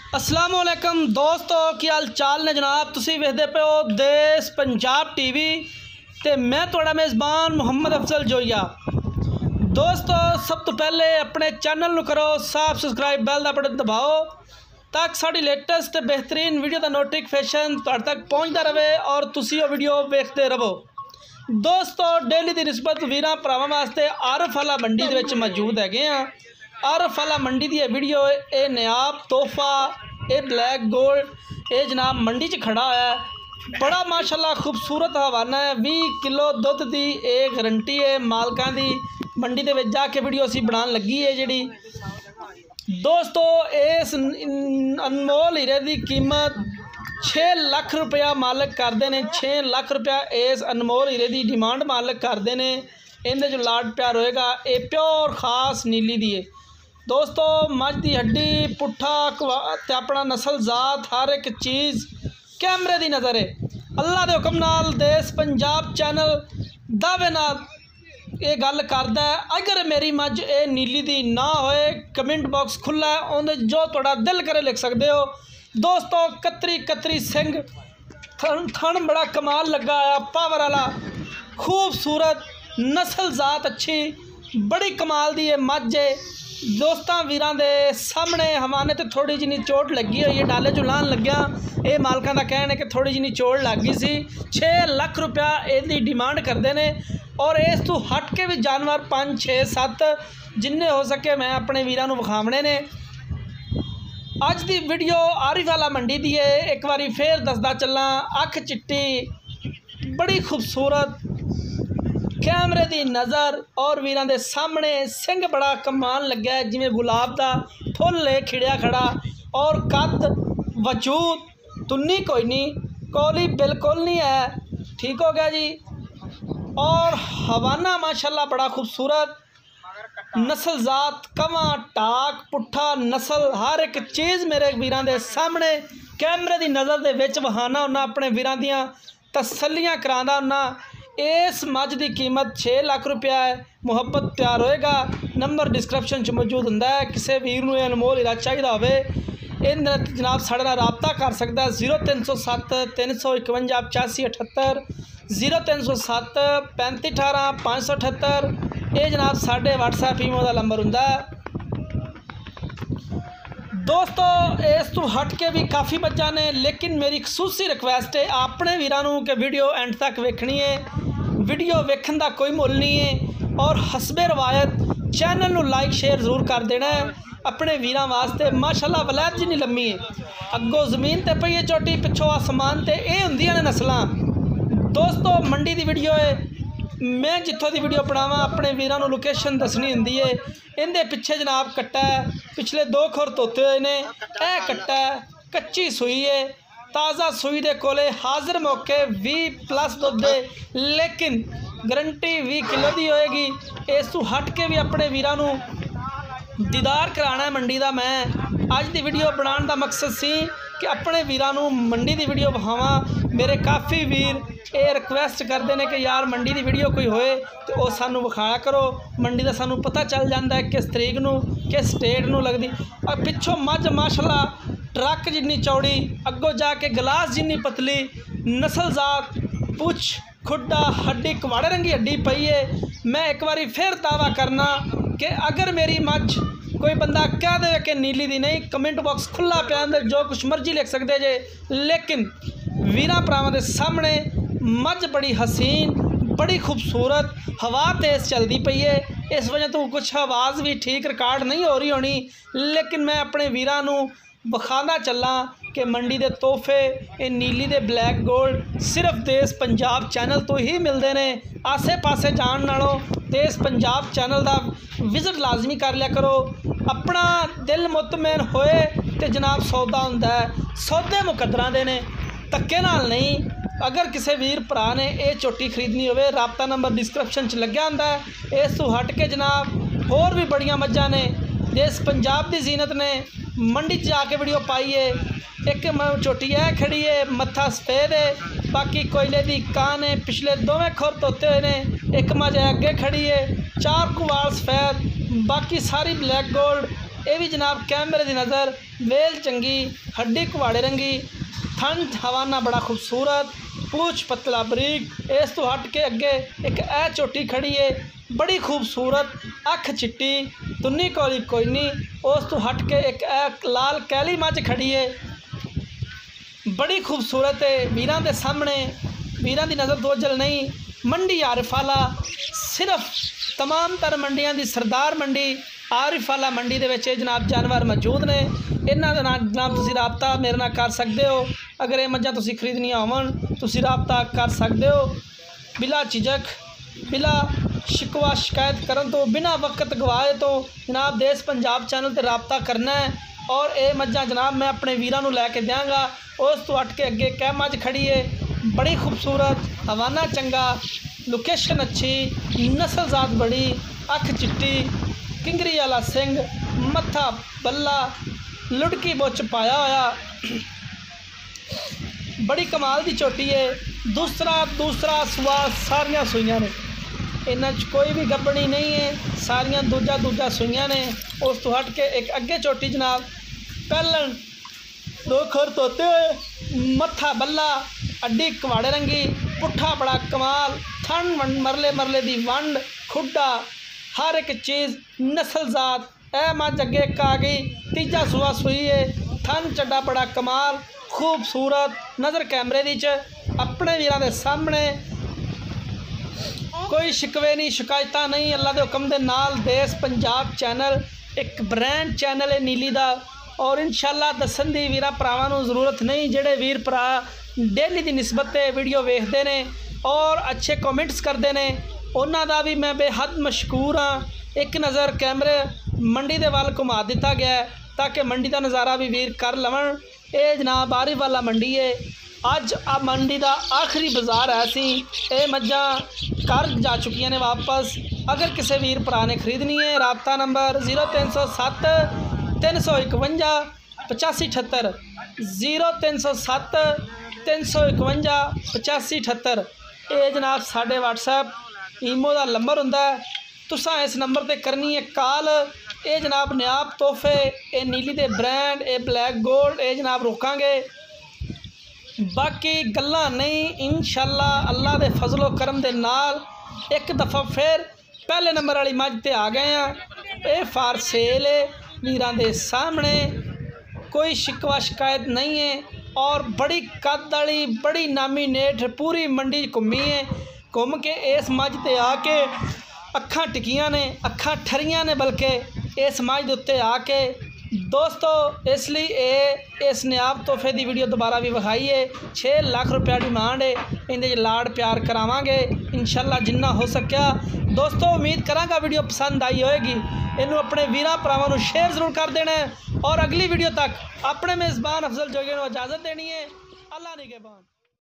असलामुअलैकुम दोस्तों, की हाल चाल ने जनाब। तुसी वेखदे पे हो देश पंजाब टीवी ते मैं तुहाड़ा मेज़बान मुहम्मद अफजल जोइया। दोस्तों, सब तो पहले अपने चैनल नू करो सब्सक्राइब, बैल दा बटन दबाओ ताकि साड़ी लेटेस्ट ते बेहतरीन वीडियो का नोटिफिकेशन तुहाडे तक पहुँचता रहे और तुसी वो वीडियो वेखते रहो। दोस्तों, डेली की निस्बत वीरां भरावां वास्ते आरफ वाला मंडी दे विच मौजूद हैगे आ। आरफ वाला मंडी की वीडियो ये नायाब तोहफा, ये ब्लैक गोल्ड ये जनाब मंडी च खड़ा है। बड़ा माशाल्लाह खूबसूरत हवाना है। 20 किलो दुध की ये गारंटी है मालकां दी। मंडी दे विच जाके वीडियो असीं बनाउण लगी है जिहड़ी। दोस्तों, इस अनमोल हीरे की कीमत 6 लाख रुपया मालक करते हैं। 6 लाख रुपया इस अनमोल हीरे की डिमांड मालक करते हैं। इहदे जो लाड प्यार होएगा ये प्योर खास नीली दी है। दोस्तों, मझ की हड्डी पुट्ठा ते अपना नस्ल जात हर एक चीज़ कैमरे की नज़र है। अल्लाह के हुक्म नाल देश पंजाब चैनल दावे नाल ये गल करदा है। अगर मेरी मझ ये नीली दी ना होए, कमेंट बॉक्स खुला है, उन्हें जो थोड़ा दिल करे लिख सकते हो। दोस्तों, कतरी सिंह थन बड़ा कमाल लगा है, पावर वाला खूबसूरत नस्ल जात अच्छी बड़ी कमाल दी है मझ है। दोस्तों, वीरां दे सामने हवाने तो थोड़ी जी चोट लगी हुई है, डाले जुलान लग्या। ये मालकां दा कहना है कि थोड़ी जी चोट लग गई सी। 6 लाख रुपया इसकी डिमांड करते हैं और इस तो हट के भी जानवर 5, 6, 7 जिन्ने हो सके मैं अपने वीरां नूं विखावणे ने। अज की वीडियो आरिफ वाला मंडी दी है। एक बारी फिर दसदा चलना, अख चिट्टी बड़ी खूबसूरत कैमरे की नज़र और वीरां दे सामने सिंह बड़ा कमाल लग्या है, जिमें गुलाब का फुल है खिड़िया खड़ा। और कद वजूद तुन्नी कोई नहीं, कोली बिल्कुल नहीं है, ठीक हो गया जी। और हवाना माशाल्लाह बड़ा खूबसूरत नस्ल जात, कवा टाक पुट्ठा नस्ल हर एक चीज़ मेरे वीरां दे सामने कैमरे की नज़र दे विच वहाना उन्ना अपने वीरां दियां तसल्लियां करांदा उन्ना। इस मझ की कीमत 6 लाख रुपया है। मुहब्बत प्यार होएगा, नंबर डिस्क्रिप्शन च मौजूद होंदा है। किसी वीर नूं अनमोल हीरा चाहिए होवे इन जनाब साढ़े नाल राबता कर सकता है। 0307 351 85 78 0307 35 18 578 ये जनाब साढ़े WhatsApp ईमो का नंबर होंदा है। दोस्तों, इस तो हट के भी काफ़ी मज्जां ने, लेकिन मेरी खसूसी रिक्वेस्ट है अपने वीरां नूं कि वीडियो एंड तक वेखनी है। वीडियो वेखण का कोई मुल नहीं है और हसबे रवायत चैनल नूं लाइक शेयर जरूर कर देना है अपने वीरां वास्ते। माशाल्लाह वलैत जिन्नी लम्मी है, अगों जमीन ते पई है चोटी, पिछों आसमान ते ये हुंदियां ने नस्लां। दोस्तों, मंडी की वीडियो है, मैं जिथों की वीडियो बनावा अपने वीरां नूं लोकेशन दसनी हुंदी है। इहदे पिछे जनाब कट्टा है, पिछले 2 खुर धोते हुए ने। यह कट्टा है, कच्ची सूई है, ताज़ा सूई दे कोले हाजिर मौके 20+ दुध दे, लेकिन गारंटी 20 किलो की होएगी। इस तो हट के भी अपने वीरां नूं दीदार कराना है मंडी का। मैं अज की वीडियो बनाने का मकसद सी कि अपने वीरां नूं मंडी की वीडियो विखावां। मेरे काफ़ी वीर ये रिक्वेस्ट करते हैं कि यार मंडी की वीडियो कोई होए तो वह सानू विखाया करो। मंडी का सानू पता चल जाता है किस तरीक नूं किस स्टेट नूं लगदी। और पिछों मझ माशाल्लाह ट्रक जिन्नी चौड़ी, अगों जाके गिलास जिन्नी पतली नस्ल जात, पुछ खुड्डा हड्डी कवाड़े रंगी हड्डी पई है। मैं एक बारी फिर दावा करना कि अगर मेरी मझ कोई बंदा कह दे कि नीली दी नहीं, कमेंट बॉक्स खुला पिया, अंदर जो कुछ मर्जी लिख सकते जे। लेकिन वीरां भरावां दे सामने मझ बड़ी हसीन बड़ी खूबसूरत, हवा तेज़ चलती पई है, इस वजह तो कुछ आवाज़ भी ठीक रिकॉर्ड नहीं हो रही होनी। लेकिन मैं अपने वीरां नूं विखांदा चला कि मंडी के तोहफे ये नीली दे ब्लैक गोल्ड सिर्फ देश पंजाब चैनल तो ही मिलते हैं। आसे पासे जाण नालों देश पंजाब चैनल का विजिट लाजमी कर लिया करो। अपना दिल मुतमैन होए तो जनाब सौदा हुंदा है। सौदे मुकद्दरां दे ने, धक्के नाल नहीं। अगर किसी वीर भरा ने ये चोटी खरीदनी होवे, राबता नंबर डिस्क्रिप्शन च लग्या हुंदा है। इस तो हट के जनाब होर भी बड़ियां मज्जां ने, देश पंजाब की जीनत ने मंडी च जाके वीडियो पाई है। एक चोटी है खड़ी है, मत्था सफेद है, बाकी कोयले की कान है, पिछले 2वें खुर धोते हुए ने। एक मझ अगे खड़ी है, 4 कुवाल सफेद, बाकी सारी ब्लैक गोल्ड ये भी जनाब कैमरे की नज़र वेल चंगी, हड्डी कुवाड़े रंगी, थन हवाना बड़ा खूबसूरत, पूछ पतला बरीक। इस तो हट के अगे एक ऐ झोटी खड़ी है बड़ी खूबसूरत, अख चिट्टी, तुन्नी कोली कोई नहीं। उस तो हट के एक ऐ लाल कैली मझ खड़ी है बड़ी खूबसूरत है। वीरां दे सामने वीरां दी नज़र दोजल नहीं, मंडी आरिफाला, सिर्फ तमाम तर मंडियां दी सरदार मंडी आरिफाला मंडी दे विच जनाब जानवर मौजूद ने। इन्हां दे नाल जनाब तुसीं राबता मेरे नाल कर सकदे हो। अगर ये मझां तुसीं खरीदनियां होवन तुसीं राबता कर सकदे हो बिला झिझक, बिला शिकवा शिकायत करन तो, बिना वक्त गवाए तो जनाब देश पंजाब चैनल ते राबता करना है। और ये मझां जनाब मैं अपने वीरां नूं लैके देंगा। उस तो हट के अगे कै मझ खड़ी है बड़ी खूबसूरत, हवाना चंगा, लोकेशन अच्छी, नस्लजात बड़ी, अख चिट्टी, किंगरी वाला सिंह, मत्था बल्ला, लुड़की बुच पाया होया, बड़ी कमाल की झोटी है। दूसरा सुआ सारियां सूइयां ने, इन्हां च कोई भी गब्बड़ी नहीं है, सारियां दूजा सूइयां ने। उस तो हट के एक अगे झोटी जनाब पहलन दो खर तोते हुए, मत्था बल्ला, अड्डी कवाड़े रंगी, पुट्ठा बड़ा कमाल, थन मरले दी वंड, खुड्डा, हर एक चीज़ नस्लजात। ए मझ अगे एक आ गई, तीजा सुआ सूई है, थन चड्डा बड़ा कमाल, खूबसूरत, नज़र कैमरे दी च अपने वीरां दे सामने। कोई शिकवे नहीं, शिकायत नहीं, अल्लाह के हुक्म दे नाल देश पंजाब चैनल एक ब्रांड चैनल है नीली दा। और इंशाअल्लाह दसन दी वीरां भरावां नूं जरूरत नहीं, जेड़े वीर भरा डेली की निस्बत वीडियो वेखते हैं और अच्छे कॉमेंट्स करते हैं, उन्हां दा भी मैं बेहद मशकूर हाँ। एक नज़र कैमरे मंडी दे वाल घुमा दिता गया है ताकि मंडी का नज़ारा भी वीर कर लवन। ये जनाब आरिफाला मंडी है। अज आ मंडी का आखिरी बाजार है सी, ये मझां घर जा चुकियां ने वापस। अगर किसी वीर भरा ने खरीदनी है राबता नंबर 0307 351 8578, 0307 351 8578। ये जनाब साढ़े WhatsApp ईमो का नंबर हुंदा है, तुसां इस नंबर पर करनी है कॉल। ये जनाब नायाब तोहफे, ये नीली दे ब्रांड, ये ब्लैक गोल्ड, ये जनाब रोकांगे। बाकी गल्लां नहीं, इंशाअल्लाह अल्लाह दे फजलो करम दे नाल एक दफ़ा फिर पहले नंबर वाली मझ ते आ गए हैं। ये फार सेल है वीरां दे सामने, कोई शिकवा शिकायत नहीं है। और बड़ी कद वाली, बड़ी नामीनेट पूरी मंडी घूमी है। घूम के इस मझ ते आके अखां टिकियां ने, अखां ठरियां ने, बल्कि इस मझ दे उत्ते आके दोस्तों इसलिए इस नायाब तोहफे की वीडियो दोबारा भी विखाई है। 6 लाख रुपया डिमांड है, इहदे लाड़ प्यार करावांगे इंशाअल्लाह जिन्ना हो सकिया। दोस्तों उम्मीद करांगा वीडियो पसंद आई होएगी, इनू अपने वीरां भरावां नूं शेयर जरूर कर देना है। और अगली वीडियो तक अपने मेज़बान अफजल जोगिया नूं इजाज़त देनी है। अल्लाह निगहबान।